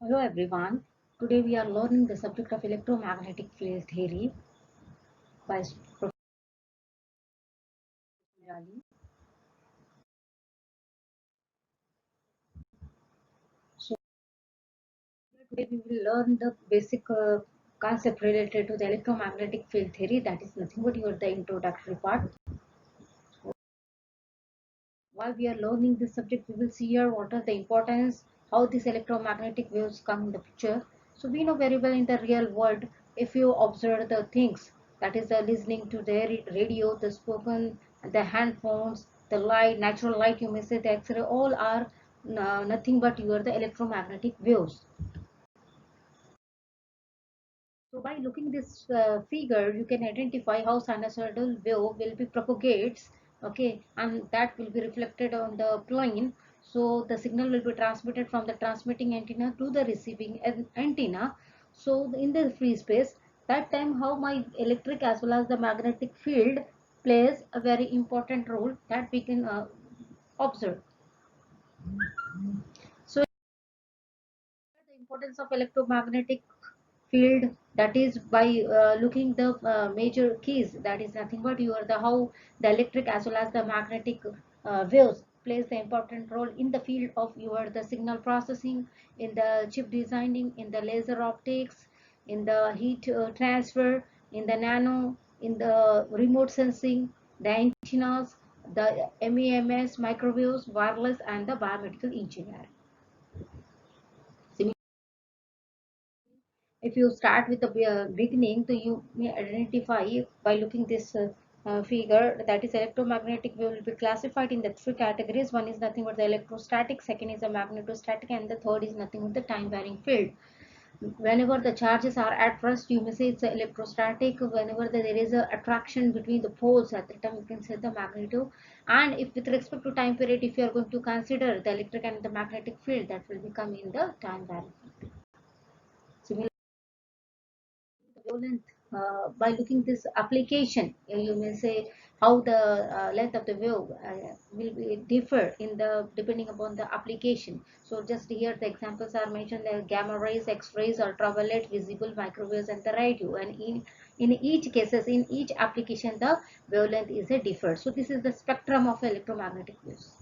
Hello everyone. Today we are learning the subject of electromagnetic field theory by Professor Jali. So today we will learn the basic concept related to the electromagnetic field theory. That is nothing but the introductory part. While we are learning this subject, we will see here what are the importance, how these electromagnetic waves come in the picture. So we know very well in the real world, if you observe the things, that is the listening to the radio, the spoken, the handphones, the light, natural light, you may say the X-ray, all are nothing but the electromagnetic waves. So by looking this figure, you can identify how sinusoidal wave will be propagates, okay, and that will be reflected on the plane. So the signal will be transmitted from the transmitting antenna to the receiving antenna. So in the free space, that time how my electric as well as the magnetic field plays a very important role that we can observe. So the importance of electromagnetic field, that is by looking the major keys, that is nothing but the how the electric as well as the magnetic waves plays the important role in the field of the signal processing, in the chip designing, in the laser optics, in the heat transfer, in the nano, in the remote sensing, the antennas, the MEMS, microwaves, wireless, and the biomedical engineering. If you start with the beginning, so you may identify by looking this figure, that is electromagnetic wave will be classified in the three categories. One is nothing but the electrostatic, second is the magnetostatic, and the third is nothing but the time varying field. Whenever the charges are at rest, you may say it's electrostatic. Whenever there is a attraction between the poles, at the time you can say the magneto. And if with respect to time period, if you are going to consider the electric and the magnetic field, that will become in the time varying field. Wavelength, by looking this application, you may say how the length of the wave will be differ in the depending upon the application. So just here the examples are mentioned, the gamma rays, X-rays, ultraviolet, visible, microwaves, and the radio. And in each cases, in each application, the wavelength is a differ. So this is the spectrum of electromagnetic waves.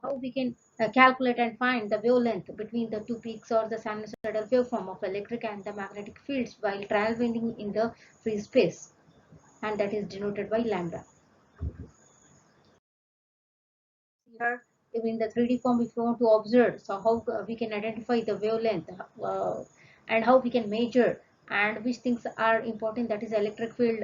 How we can calculate and find the wavelength between the two peaks or the sinusoidal waveform of electric and the magnetic fields while traveling in the free space, and that is denoted by lambda. Here in the 3D form, if you want to observe, so how we can identify the wavelength, and how we can measure, and which things are important, that is electric field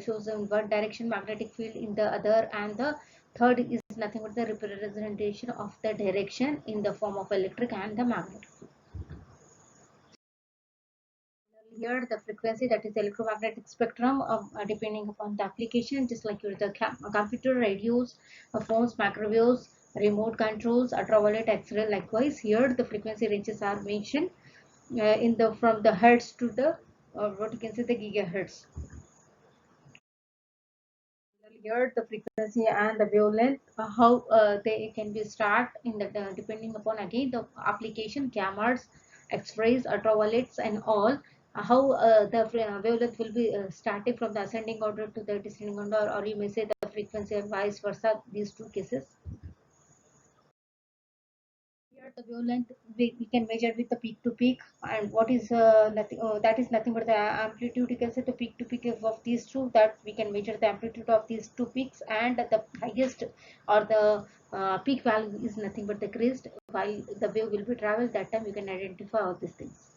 shows in one direction, magnetic field in the other, and the third is nothing but the representation of the direction in the form of electric and the magnetic. Here the frequency, that is electromagnetic spectrum of, depending upon the application, just like the computer, radios, phones, microwaves, remote controls, ultraviolet, X-ray. Likewise here the frequency ranges are mentioned in the from the hertz to the what you can say the gigahertz. Here the frequency and the wavelength, how they can be start in the depending upon again the application, gammas, X-rays, ultraviolets, and all. How the wavelength will be starting from the ascending order to the descending order, or you may say the frequency and vice versa. These two cases. Here the wavelength we can measure with the peak to peak, and what is nothing that is nothing but the amplitude. You can say the peak to peak of these two, that we can measure the amplitude of these two peaks, and the highest or the peak value is nothing but the crest while the wave will be traveled. That time you can identify all these things.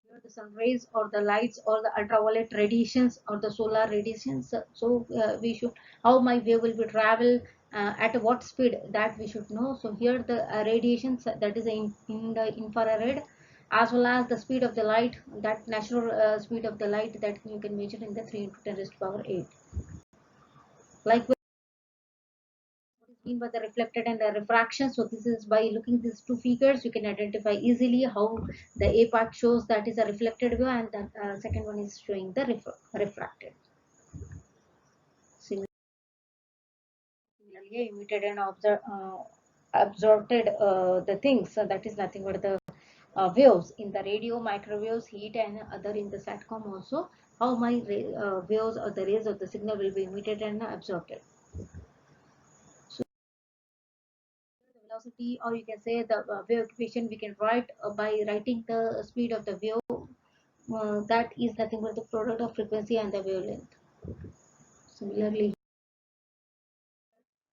Here the sun rays or the lights or the ultraviolet radiations or the solar radiations, so we should how my wave will be travel at what speed, that we should know. So here the radiations, that is in the infrared, as well as the speed of the light, that natural speed of the light, that you can measure in the 3 into 10 raised to power 8. Likewise, what is mean by the reflected and the refraction. So this is by looking these two figures, you can identify easily how the A part shows that is a reflected wave, and the second one is showing the refracted. Similarly, Similarly, emitted and absorbed the things. So that is nothing but the waves in the radio, microwaves, heat, and other in the satcom also. How my waves or the rays of the signal will be emitted and absorbed. So the velocity, or you can say the wave equation, we can write by writing the speed of the wave. That is nothing but the product of frequency and the wavelength. Similarly,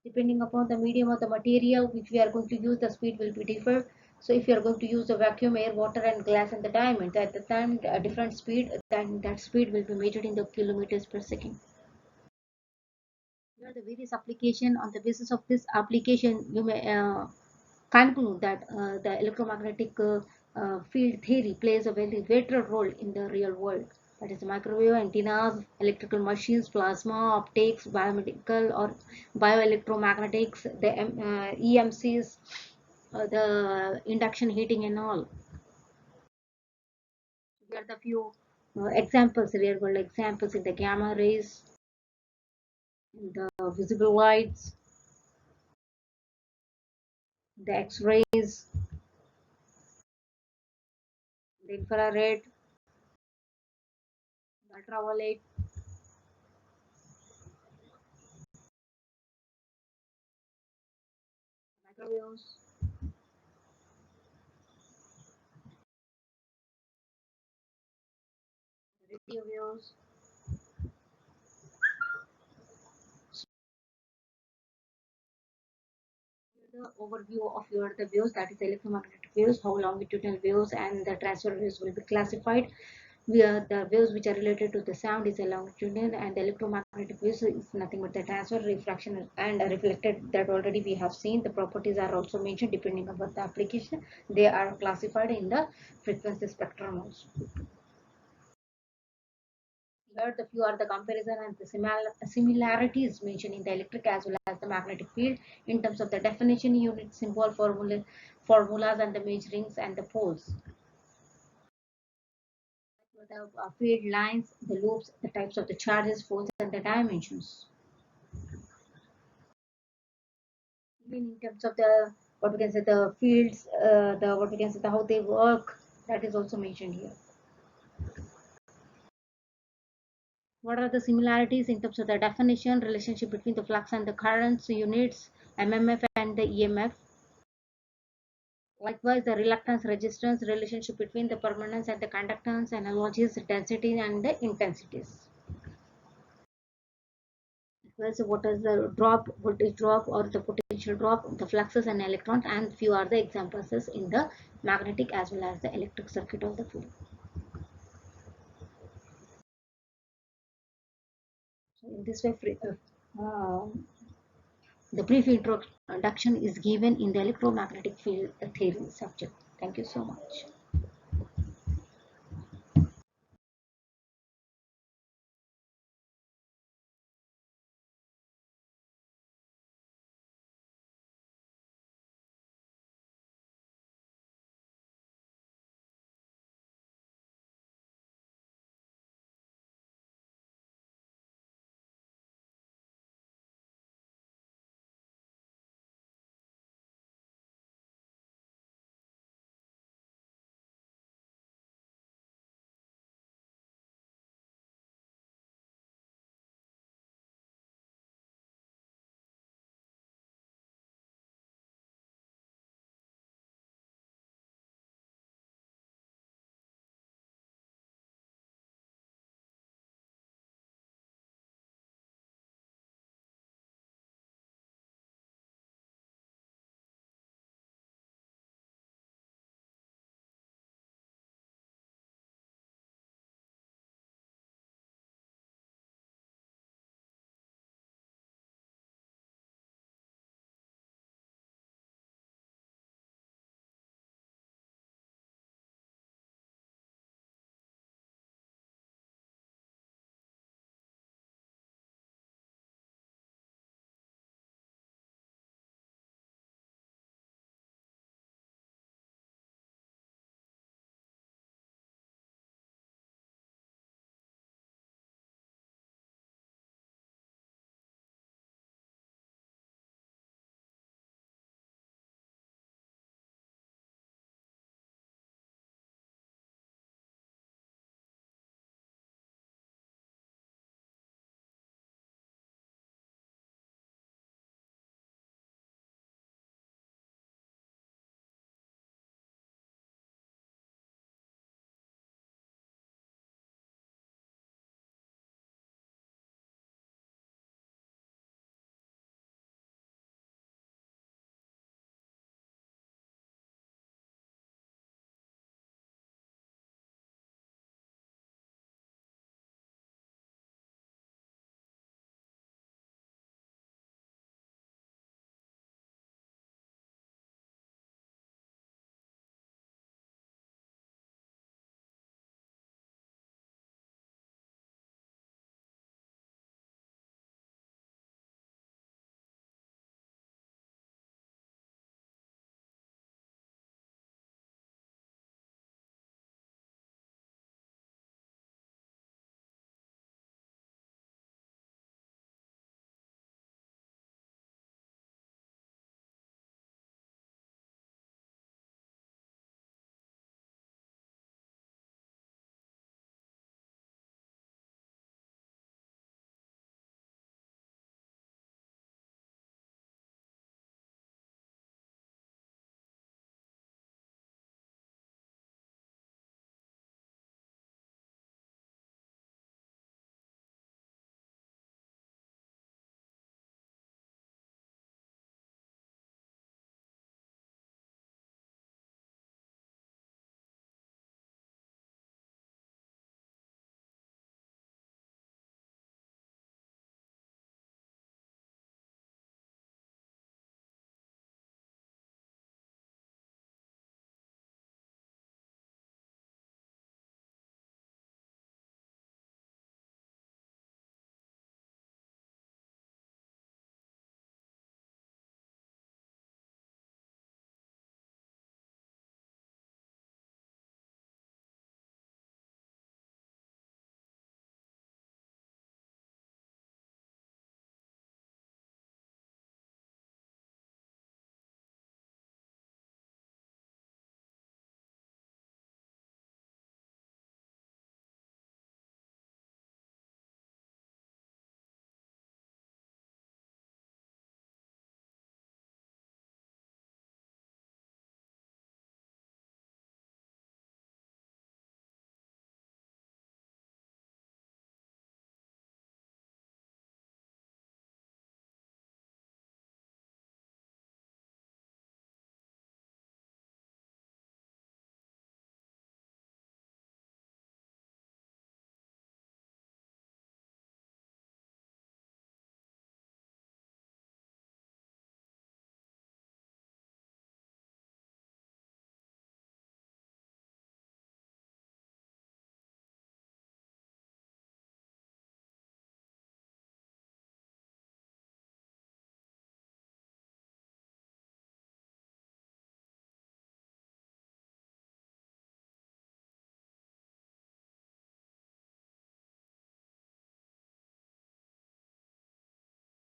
depending upon the medium or the material which we are going to use, the speed will be different. So if you are going to use the vacuum, air, water, and glass and the diamond, at the time a different speed, then that speed will be measured in the kilometers per second. Here are the various application. On the basis of this application, you may conclude that the electromagnetic field theory plays a very vital role in the real world. That is microwave antennas, electrical machines, plasma, optics, biomedical or bioelectromagnetics, the EMCs, the induction heating and all. Here are the few examples, real world examples in the gamma rays, in the visible lights, the X-rays, the infrared, the ultraviolet, microwaves, radio waves. The overview of your the waves, that is the electromagnetic waves, how longitudinal waves and the transfer waves will be classified. Where the waves which are related to the sound is a longitudinal, and the electromagnetic waves is nothing but the transfer, refraction, and reflected, that already we have seen. The properties are also mentioned depending upon the application. They are classified in the frequency spectrum also. Here the few are the comparison and the similarities mentioned in the electric as well as the magnetic field in terms of the definition, unit, symbol, formulas, and the measurings and the poles. The field lines, the loops, the types of the charges, forces, and the dimensions. Even in terms of the what we can say the fields, the what we can say the how they work, that is also mentioned here. What are the similarities in terms of the definition, relationship between the flux and the currents, units, MMF and the EMF? Likewise, the reluctance resistance relationship between the permanence and the conductance, analogies, density and the intensities. Likewise, what is the drop, voltage drop or the potential drop, the fluxes and electrons, and few are the examples in the magnetic as well as the electric circuit of the field. So in this way, the brief introduction is given in the electromagnetic field theory subject. Thank you so much.